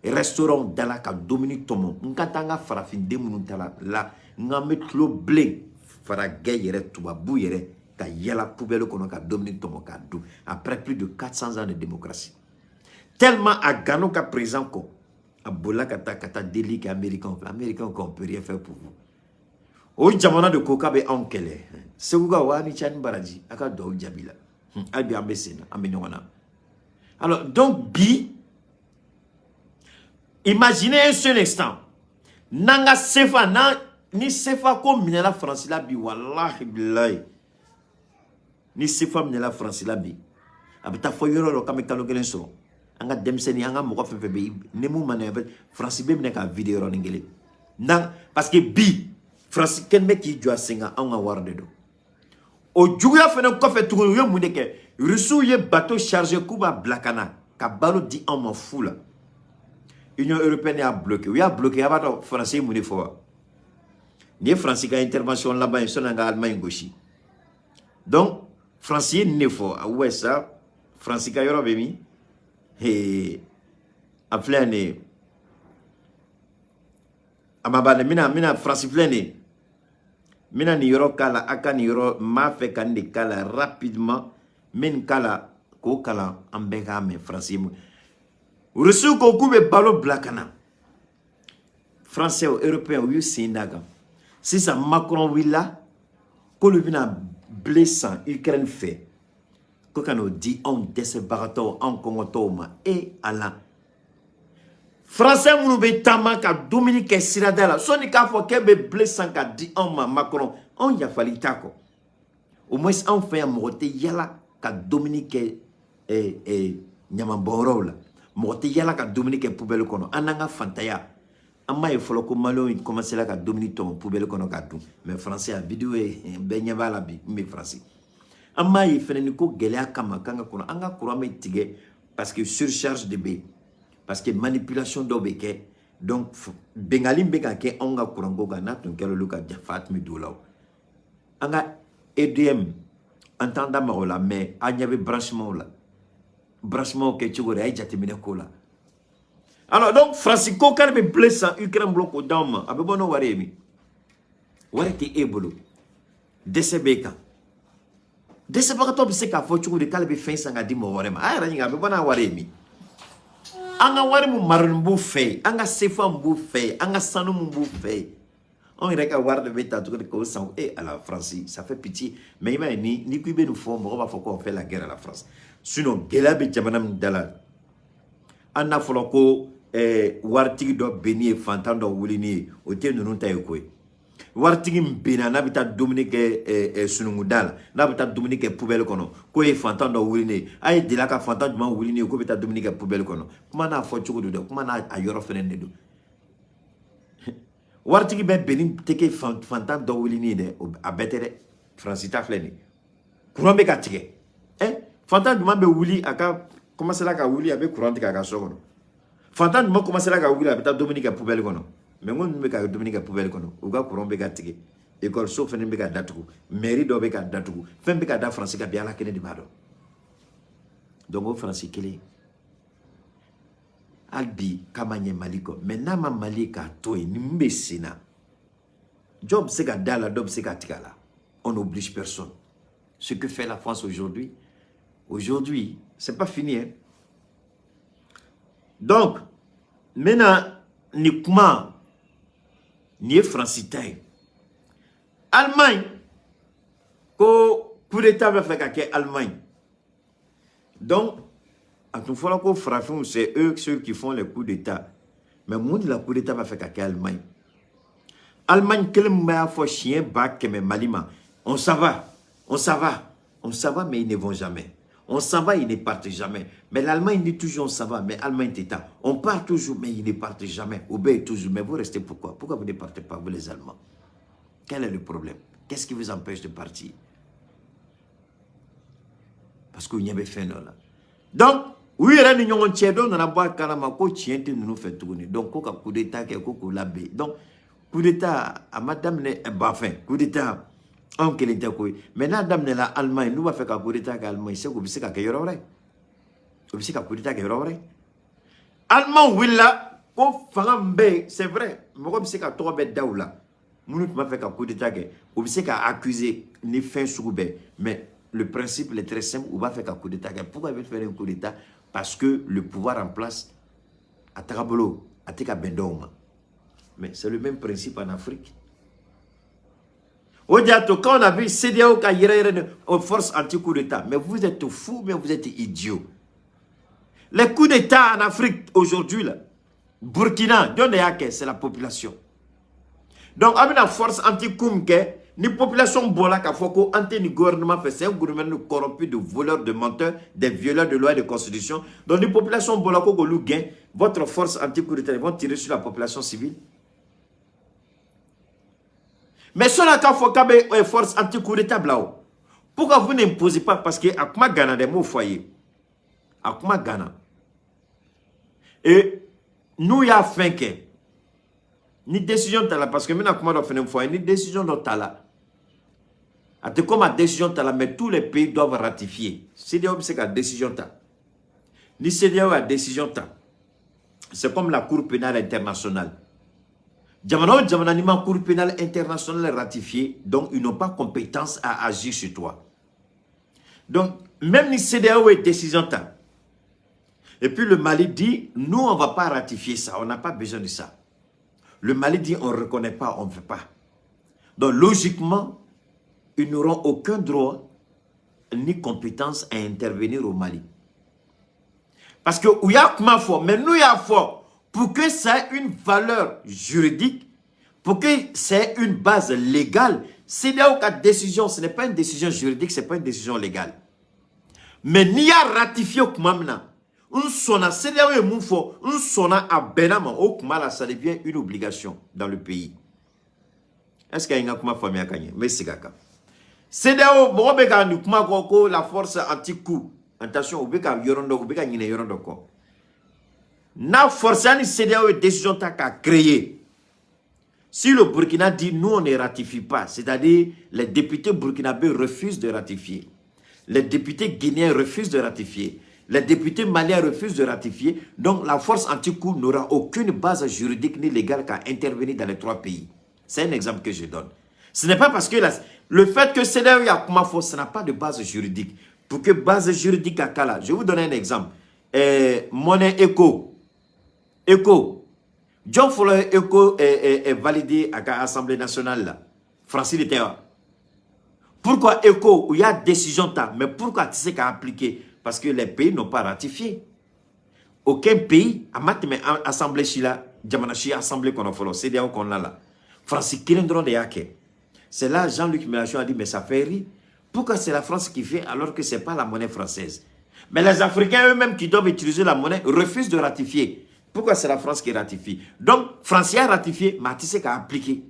Restaurant dala ka Dominique Tomo. Nkatanga farafin demunutala la. Ngametlo blé. Fara gay yere tubabu yere. Ka yala poubelle kono ka Dominique Tomo ka dou. Après plus de 400 ans de démocratie. Tellement à Gano ka présent ko. A bola kata deli ka américain. Américain qu'on peut rien faire pour vous. O jamana de koka be ankele. Seguga wani chan baraji aka do jabila. Albi ambesena amenyona. Alors donc imaginez un seul instant. Nanga sefa ni sefa ko minela France la bi wallahi billahi. Ni sefa minela France la bi. Abita foyoro lo kame kalo gelen so. Anga demseni anga moko fefe be nemu manebe France be mineka vidéo ro ngele. Nan parce que France ken me ki jwa singa anga warde do. O juya fene ko fe tugulu ye muneke rusu ye bateau chargé kuba blakana ka balo di en foula. Union européenne a bloqué. Oui a bloqué abato français muni fo. Ni français ka intervention là-bas et son anga Allemagne gauche. Donc français ne fo ouais ça français ka yoro bemi et a plein amabane mina français plein mina ni yoro kala aka ni yoro ma fe kan de kala rapidement men kala ko kala ambega me français mu reçu ko kube balo blakana français ou européen ou sinaga si ça Macron willa ko le bina blessant Ukraine fait ko kano di on desebarato en kongotoma et ala français munu be tama ka Dominique Siradala soni ka fo kebe blessant ka di on Macron on ya fali tako au moins on fait un moté yala ka dumuni kɛ ɲamanbɔnyɔrɔw la mɔgɔ tɛ yala ka dumuni kɛ poubelle kɔnɔ an n'an ka fantanya an m'a ye fɔlɔ ko maliyɛnw commencé la ka dumuni tɔmɔ poubelle kɔnɔ ka dun mais français a vidéo ye bɛɛ ɲɛ b'a la bi min bɛ français an m'a ye fɛnɛ ni ko gɛlɛya kama k'an ka courant an ka courant bɛ tigɛ parce que surcharge de bɛ yen parce que manipulation dɔw bɛ kɛ donc bengali bɛ ka kɛ anw ka courant ko kan n'a tun kɛra olu ka jafa tun bɛ don o la an ka EDM an t'an da maga o la mais an ɲɛ bɛ branchement la branchement kɛ cogo di a ye jateminɛ k'o la alors donc Francis ko k'ale bɛ blé san Ukraine bolo k'o d'anw ma a bɛ bɔ n'o wari ye min wari tɛ e bolo dɛsɛ b'e kan dɛsɛbagatɔ bɛ se k'a fɔ cogo di k'ale bɛ fɛn san ka di mɔgɔ wɛrɛ ma a yɛrɛ ɲininka a bɛ bɔ n'a wari ye min an ka wari min maralen b'u fɛ yen an ka sefa min b'u fɛ yen an ka sanu min b'u fɛ yen anw yɛrɛ ka wari de bɛ ta cogo di k'o san à la France ça fait pitié mais i m'a ye ni ko i bɛ nin fɔ mɔgɔ b'a fɔ ko on fait la guerre à la France sinon gɛlɛya bɛ jamana min da la an n'a fɔra ko waritigi dɔ benni ye fantan dɔ wulini ye o tɛ ninnu ta ye koyi waritigi min benna n'a bɛ taa dumuni kɛ sununguda la n'a bɛ taa dumuni kɛ poubelle kɔnɔ k'o ye fantan dɔ wulini ye a ye delila ka fantan jumɛn wulini ye k'o bɛ taa dumuni kɛ poubelle kɔnɔ kuma n'a fɔ cogo do dɛ kuma n'a yɔrɔ fɛnɛ de do waritigi bɛ benni tɛ kɛ fantan dɔ wulini ye dɛ a bɛɛ tɛ dɛ Faransi ta filɛ nin ye courant bɛ ka tigɛ fantan jumɛn bɛ wuli a ka commencé la ka wuli a bɛ courant tigɛ a ka so kɔnɔ fantan jumɛn commencé la ka wuli a bɛ taa dumuni kɛ poubelle kɔnɔ mais n ko ninnu bɛ ka dumuni kɛ poubelle kɔnɔ u ka courant bɛ ka tigɛ école-so fɛnɛ bɛ ka datugu mairie dɔ bɛ ka datugu fɛn bɛ ka da Faransi ka bi Ala kelen de b'a dɔn donc o Faransi kelen hali bi k'a ma ɲɛ Mali kɔ mais n'a ma Mali k'a to yen ni mun bɛ sen na dɔ bɛ se ka da la dɔ bɛ se ka tigɛ a la on n'oblige personne ce que fait la France aujourd'hui c'est pas fini hein? Donc maintenant ni kuma ni Fransi ta ye Allemagne ko coup d'état bɛ fɛ ka kɛ Allemagne donc a tun fɔra ko farafinw c'est eux ceux qui font les coups d'état mais mun de la coup d'état bɛ fɛ ka kɛ Allemagne kelen min b'a fɔ siɲɛ 100,000 Mali ma on s'en va mais ils ne vont jamais on s'en va, ils ne partent jamais. Mais l'Allemagne dit toujours on s'en va, mais l'Allemagne est état. On part toujours, mais ils ne partent jamais. Obéit toujours, mais vous restez pourquoi? Pourquoi vous ne partez pas, vous les Allemands? Quel est le problème? Qu'est-ce qui vous empêche de partir? Parce que vous n'y avez fait non là. Donc, oui, il y a des gens qui ont la boîte carrément, qui ont nous fait tourner. Donc, il y a un coup d'état qui est labé. Donc, coup d'état, à madame, coup d'état. On kelen tɛ koyi mais n'a daminɛna Allemagne n'u b'a fɛ ka coup d'état kɛ Allemagne c'est que u bɛ se ka kɛ yɔrɔ wɛrɛ u bɛ se ka coup d'état kɛ yɔrɔ wɛrɛ Allemagne wulila ko fanga min bɛ yen c'est vrai mɔgɔ bɛ se ka tɔgɔ bɛɛ da u la minnu tun b'a fɛ ka coup d'état kɛ u bɛ se ka accuser ni fɛn sugu bɛɛ mais le principe est très simple u b'a fɛ ka coup d'état kɛ pourquoi ils veulent faire un coup d'état parce que le pouvoir en place a taga bolo a tɛ ka bɛn dɔw ma mais c'est le même principe en Afrique. Quand on a vu CDAO qui a aux forces anti-coup d'État, mais vous êtes fous, mais vous êtes idiots. Les coups d'État en Afrique aujourd'hui, Burkina, c'est la population. Donc, avec la force anti-coup, ni population bola ka foko anti gouvernement fait c'est un gouvernement corrompu de voleurs, de menteurs, des violeurs de loi et de constitution. Donc, ni population bola ko go gain, votre force anti-coup d'État vont tirer sur la population civile. Mais si on a une force anti-coup d'État, pourquoi vous n'imposez pas? Parce que Akuma Ghana des mots foyer. Akuma Ghana. Et nous, il y a fin que ni décision de la parce que maintenant, Akuma doit faire un foyer, ni décision de la. C'est comme la décision de la, mais tous les pays doivent ratifier. C'est la décision de la. Ni c'est la décision de la. C'est comme la Cour pénale internationale. Jamana Nima Cour pénale internationale ratifiée, donc ils n'ont pas compétence à agir sur toi. Donc, même si CEDEAO est décision ta. Et puis le Mali dit, nous on ne va pas ratifier ça, on n'a pas besoin de ça. Le Mali dit, on ne reconnaît pas, on ne veut pas. Donc logiquement, ils n'auront aucun droit ni compétence à intervenir au Mali. Parce que il y a comment fort, mais nous il y a fort. Pour que ça ait une valeur juridique, pour que ça ait une base légale, CEDEAO a décision, ce n'est pas une décision juridique, ce n'est pas une décision légale. Mais n'y a ratifié au Kumamna. Un sona, c'est là où il faut, un sona à Benama, au Kumala, ça devient une obligation dans le pays. Est-ce qu'il y a une Kuma famille à Kanye? Mais c'est Gaka. C'est là où, la force anti-coup. Attention, au Beka Yorondo, au Beka Nine Yorondo. Na force, c'est là où décision t'a créé. Si le Burkina dit nous on ne ratifie pas, c'est-à-dire les députés burkinabés refusent de ratifier, les députés guinéens refusent de ratifier, les députés maliens refusent de ratifier, donc la force anti-coup n'aura aucune base juridique ni légale qu'à intervenir dans les 3 pays. C'est un exemple que je donne. Ce n'est pas parce que le fait que c'est là où il y a Kumafo, ça n'a pas de base juridique. Pour que base juridique à Kala, je vais vous donner un exemple. Monnaie éco. John Followay Eco est validé à l'Assemblée nationale là. Francis Littéra. Pourquoi Eco où il y a décision mais pourquoi tu sais qu'à appliquer? Parce que les pays n'ont pas ratifié. Aucun pays a maintenu l'Assemblée Chila, Djamanachi, Assemblée qu'on a fait, c'est là qu'on a là. Francis Kilindron de Yake. C'est là Jean-Luc Mélenchon a dit mais ça fait rire. Pourquoi c'est la France qui fait alors que ce n'est pas la monnaie française? Mais les Africains eux-mêmes qui doivent utiliser la monnaie refusent de ratifier. Pourquoi c'est la France qui ratifie? Donc, France a ratifié, mais tu sais qu'à appliquer.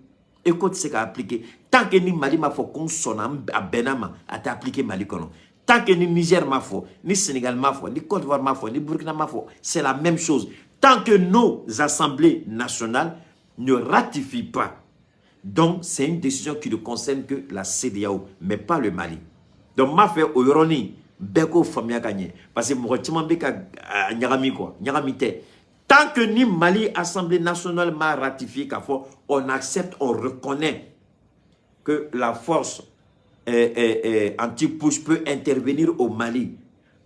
Écoute, c'est qu'à appliquer. Tant que ni Mali m'a fait qu'on sonne à Benama, à t'appliquer Mali kono. Tant que ni Niger m'a fait, ni Sénégal m'a fait, ni Côte d'Ivoire m'a fait, ni Burkina m'a fait, c'est la même chose. Tant que nos assemblées nationales ne ratifient pas. Donc, c'est une décision qui ne concerne que la CEDEAO, mais pas le Mali. Donc, m'a fait au Yoroni, Beko Famia gagné. Parce que moi, tu m'as dit à Nyarami quoi, Nyarami te. Tant que ni Mali, Assemblée nationale m'a ratifié on accepte, on reconnaît que la force anti-push peut intervenir au Mali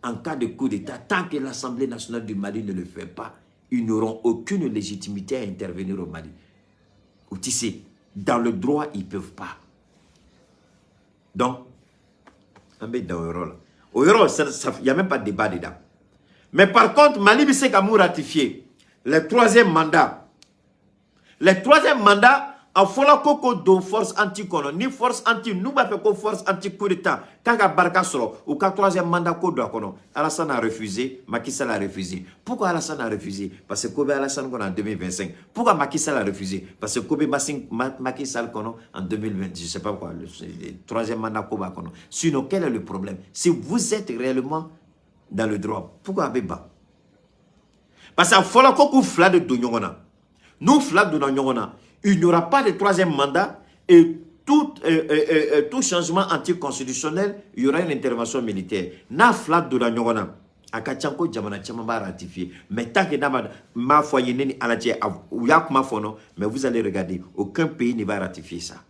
en cas de coup d'État. Tant que l'Assemblée nationale du Mali ne le fait pas, ils n'auront aucune légitimité à intervenir au Mali. Ou tu sais, dans le droit, ils ne peuvent pas. Donc, on met dans le rôle. Au Euro, il n'y a même pas de débat dedans. Mais par contre, Mali, c'est qu'à ratifié. Le 3e mandat. Le 3e mandat, en fola koko do force anti-kono, ni force anti, nous va faire force anti-coup d'État. Quand à Barca solo, ou quand 3e mandat kodo kono, Alassane a refusé, Macky Sall a refusé. Pourquoi Alassane a refusé? Parce que Kobe Alassane kono en 2025. Pourquoi Macky Sall a refusé? Parce que Kobe Macky Sall kono en 2020. Je ne sais pas quoi, le 3e mandat Koba kono. Sinon, quel est le problème? Si vous êtes réellement dans le droit, pourquoi Abeba? Parce qu'il faut qu'on flag de Nyongona. Nous, flag de Nyongona, il n'y aura pas de 3e mandat et tout changement anticonstitutionnel, il y aura une intervention militaire. Na flag de Nyongona, à Kachanko, Djamana Tchamamba ratifié. Mais tant que ma foyer n'est à la tienne, mais vous allez regarder, aucun pays ne va ratifier ça.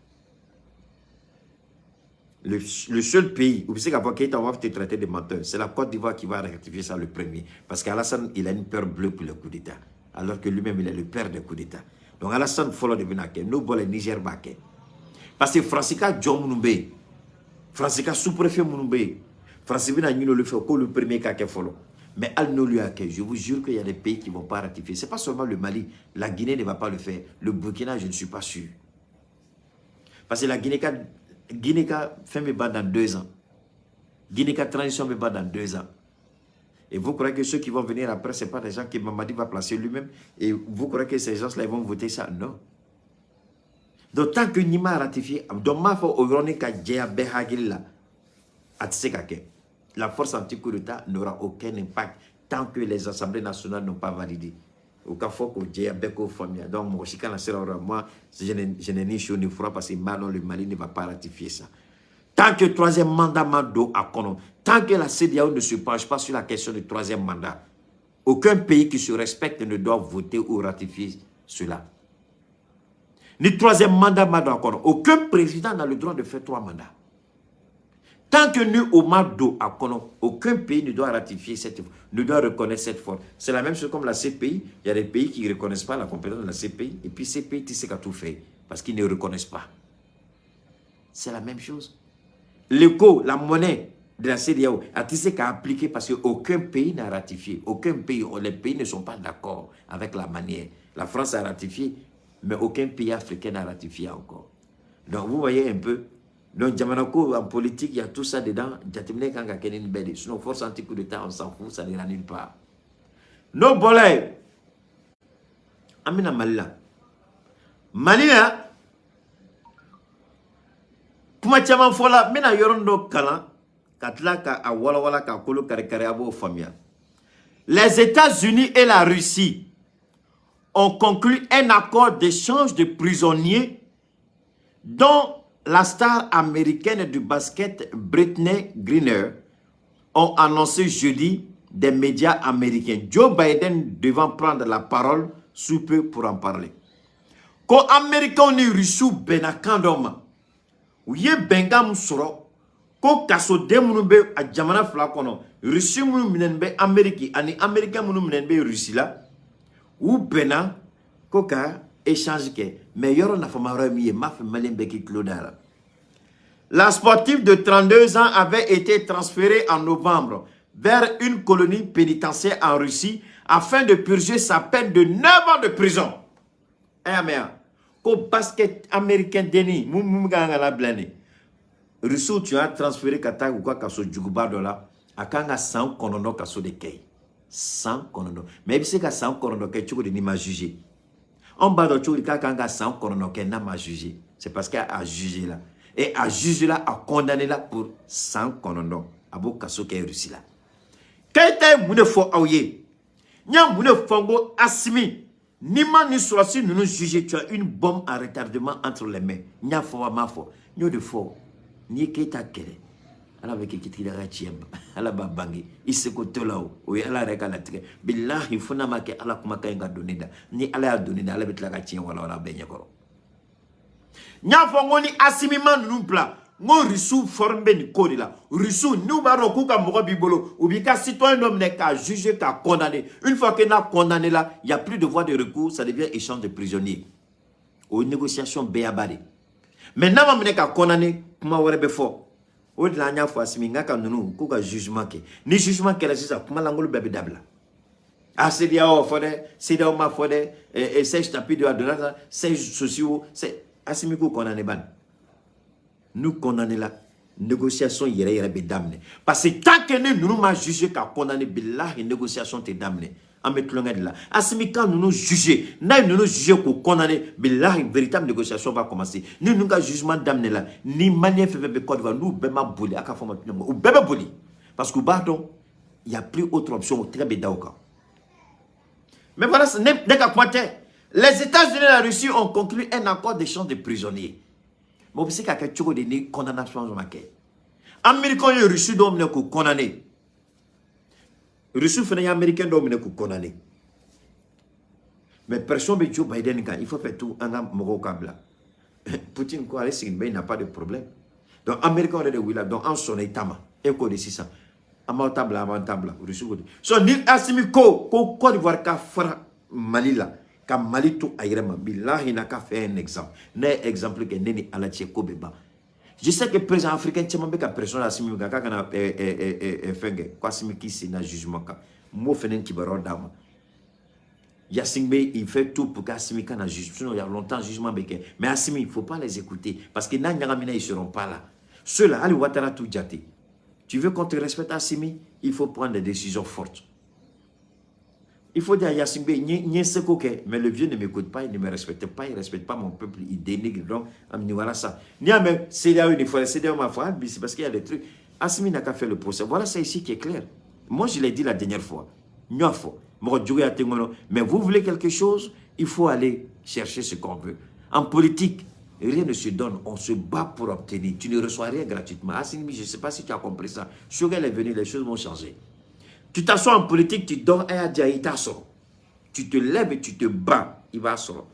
Le seul pays, vous savez qu'avant qu'il va te traiter de menteur, c'est la Côte d'Ivoire qui va ratifier ça le premier. Parce qu'Alassane, il a une peur bleue pour le coup d'État. Alors que lui-même, il est le père du coup d'État. Donc Alassane, il faut le devenir. Nous, les Niger, parce que Francika John Mounoumbe, Francika sous-préfet Mounoumbe, Francika Nino le fait le premier cas qu'il faut. Mais je vous jure qu'il y a des pays qui ne vont pas ratifier. Ce n'est pas seulement le Mali. La Guinée ne va pas le faire. Le Burkina, je ne suis pas sûr. Parce que la Guinée fait mes bas dans 2 ans. Guinée transition mes bas dans 2 ans. Et vous croyez que ceux qui vont venir après, ce n'est pas des gens que Mamadi va placer lui-même. Et vous croyez que ces gens-là vont voter ça? Non. Donc tant que Nima a ratifié, la force anti-coup d'État n'aura aucun impact tant que les assemblées nationales n'ont pas validé. Donc, moi, je n'ai ni chaud ni froid parce que maintenant le Mali ne va pas ratifier ça. Tant que le 3e mandat Mando a Kono, tant que la CEDEAO ne se penche pas sur la question du 3e mandat, aucun pays qui se respecte ne doit voter ou ratifier cela. Ni 3e mandat Mando a Kono, aucun président n'a le droit de faire 3 mandats. Tant que nous, au Mado à Kono, aucun pays ne doit ratifier ne doit reconnaître cette force. C'est la même chose comme la CPI. Il y a des pays qui ne reconnaissent pas la compétence de la CPI. Et puis CPI, tu sais qu'à tout fait. Parce qu'ils ne reconnaissent pas. C'est la même chose. L'éco, la monnaie de la CEDEAO, tu sais qu'à appliquer parce qu'aucun pays n'a ratifié. Aucun pays, les pays ne sont pas d'accord avec la manière. La France a ratifié, mais aucun pays africain n'a ratifié encore. Donc vous voyez un peu. Donc, Djamanako, en politique, il y a tout ça dedans. Djatimne Kanga Kenin Bedi. Sinon, force anti-coup d'État, on s'en fout, ça n'ira nulle part. No bolay. Amina Malila. Malila. Kuma chaman fola, mina yorondo kalan. Katla ka a wala wala ka kolo kare kare abo famia. Les États-Unis et la Russie ont conclu un accord d'échange de prisonniers dont la star américaine du basket Brittney Griner ont annoncé jeudi des médias américains. Joe Biden devant prendre la parole sous peu pour en parler. Ko Américain ni Russie benakandoma. Ouye bengam soro. Ko kaso demunube a jamana flakono. Russie munu minenbe Amérique ani Américain munu minenbe Russie la. Ou bena ko ka échange ke mais yoro na famara miye maf malembe ki klodara. La sportive de 32 ans avait été transférée en novembre vers une colonie pénitentiaire en Russie afin de purger sa peine de 9 ans de prison. Ko basket américain deni mumuganga la blane. Russie tu as transféré kata ou quoi kaso juguba dola akanga 100 konono kaso de kay. 100 konono. Mais c'est ka 100 konono ke chuko de ni ma jugé. On ba do chuko ka kanga 100 konono ke na ma jugé. C'est parce qu'il a jugé là. Et a jugé là, a condamné là pour 100 konono. Abo kaso ke Russie là. Kaita moune fo aouye. Nya moune fongo asimi. Nima ni soisi nous nous juger, tu as une bombe à retardement entre les mains. Nya fo wa ma fo. Nyo de fo. Ni keita kere. Ala veke kitila rachiemba. Ala babangi. Iseko tolao. Oye ala reka la tike. Billahi funa make ala kumaka inga donida. Ni ala ya donida. Ala betla rachien wala benye koro. Nya fo ngoni asimi man numpla. Ngo risu formé ni kodi la. Risu nous baro kuka moko bibolo. Ubika citoyen homme n'est qu'à juger, qu'à condamner. Une fois qu'il a condamné là, il n'y a plus de voie de recours, ça devient échange de prisonniers. Aux négociations béabade. Maintenant, on n'est qu'à condamner, comment on est fort. Au delà de la fois, si on a un kuka jugement ke. Ni jugement que la justice a comment l'angolo bébé d'abla. Ah, c'est dia au fode, c'est dia au ma fode, et c'est tapis de la donata, c'est sociaux, c'est asimico condamné ban. Nous condamnons la négociation yere bedamne. Parce que tant que nous nous jugé qu'à condamner billah une négociation te damne. En mettant là. Asimi quand nous nous juger, nous nous juger pour condamner billah une véritable négociation va commencer. Nous nous jugement damne là. Ni manière fait be code va nous bema boli aka forma ou beba boli. Parce que pardon, il y a plus autre option très bédaoka. Mais voilà, n'est qu'à pointer. Les États-Unis et la Russie ont conclu un accord d'échange de prisonniers. Mais c'est qu'il y a des condamnations. Américains et Russes doivent être condamnés. Russes et Américains doivent être condamnés. Mais personne ne Joe Biden, il faut faire tout en Morocco. Poutine, il n'a pas de problème. Donc, Américains ont des willas, donc en son état, et quoi de 600. Amantable, Russes. So, ni Assimi Côte d'Ivoire, Fara, Malila. Comme Mali tout aérement, billahi n'a qu'à faire un exemple. N'est exemple que neni ala tcheko beba. Je sais que le président africain tient même qu'à personne à simi gaka kana fenge quoi simi qui c'est na jugement ka. Mo fenen qui baro dama. Yassingbe il fait tout pour qu'Assimi kana jugement. Il y a longtemps jugement beke. Mais Assimi il faut pas les écouter parce que na nyagamina ils seront pas là. Ceux-là Ali Ouattara tout jate. Tu veux qu'on te respecte Assimi, il faut prendre des décisions fortes. Il faut dire à Yassingbe, mais le vieux ne m'écoute pas, il ne me respecte pas, il ne respecte pas mon peuple, il dénigre. Donc, voilà ça. C'est là une fois, c'est ma foi, c'est parce qu'il y a des trucs. Assimi n'a qu'à faire le procès. Voilà, c'est ici qui est clair. Moi, je l'ai dit la dernière fois. Mais vous voulez quelque chose, il faut aller chercher ce qu'on veut. En politique, rien ne se donne, on se bat pour obtenir. Tu ne reçois rien gratuitement. Assimi, je ne sais pas si tu as compris ça. Choguel est venu, les choses vont changer. Tu t'assois en politique, tu donnes un à il t'assoit. Tu te lèves et tu te bats, il va asseoir.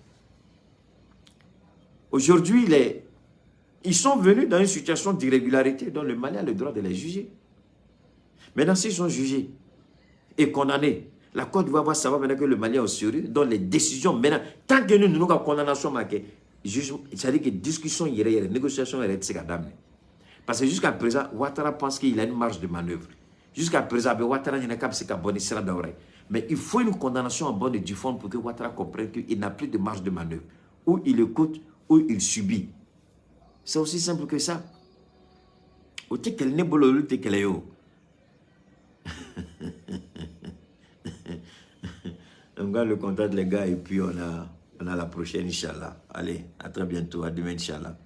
Aujourd'hui, ils sont venus dans une situation d'irrégularité dont le Mali a le droit de les juger. Maintenant, s'ils sont jugés et condamnés, la Côte d'Ivoire va savoir maintenant que le Mali est au sérieux, dans les décisions, maintenant, tant que nous avons condamnation, c'est-à-dire que discussion, négociation, parce que jusqu'à présent, Ouattara pense qu'il a une marge de manœuvre. Jusqu'à présent, Ouattara n'a pas de mais il faut une condamnation en bonne et due forme pour que Ouattara comprenne qu'il n'a plus de marge de manœuvre. Ou il écoute, ou il subit. C'est aussi simple que ça. O te kele ne bolo olu te kele yo. On garde le contact les gars et puis on a la prochaine Inch'Allah. Allez, à très bientôt, à demain Inch'Allah.